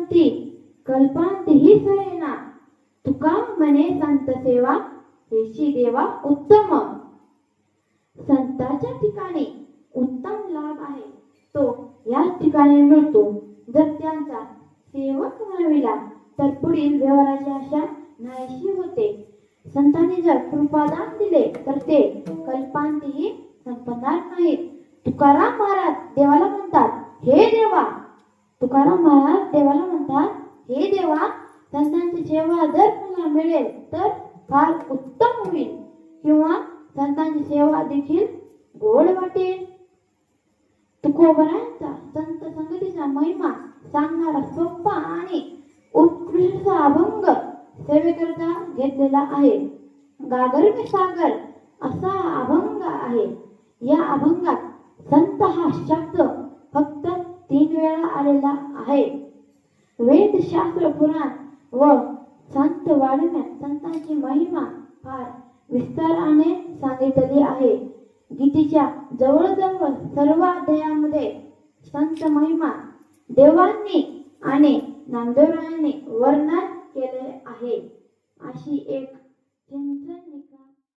संती कल्पांत ही सरेना, तुका म्हणे संत सेवा हेची देवा उत्तम. संतांच्या ठिकाणी उत्तम लाभ आहे तो याच ठिकाणी मिळतो. जर त्यांचा सेवक बनविला तर पुढील व्यवहाराची आशा नाहीशी होते. संतांनी जर कृपादान दिले तर ते कल्पांतही संपणार नाहीत. तुकाराम महाराज देवाला म्हणतात, हे देवा. तुकाराम महाराज देवाला म्हणतात, हे देवा, संतांची सेवा जर मला मिळेल तर फार उत्तम होईल, किंवा संतांची सेवा देखील गोड वाटेल. तुकोबरायांचा संत संगतीचा महिमा सांगणारा सोपा आणि उत्कृष्ट अभंग सेवेकरता घेतलेला आहे. गागर में सागर असा अभंग आहे. या अभंगात संत हा शब्द फक्त 3 वेळा आलेला आहे. वेद, शास्त्र, पुराण व संत वाड्यात संतांची महिमा फार विस्ताराने सांगितलेली आहे. गीतेच्या जवळजवळ सर्व अध्यायामध्ये संत महिमा देवांनी आणि नामदेवरायांनी वर्णन केले आहे. अशी एक चिंतन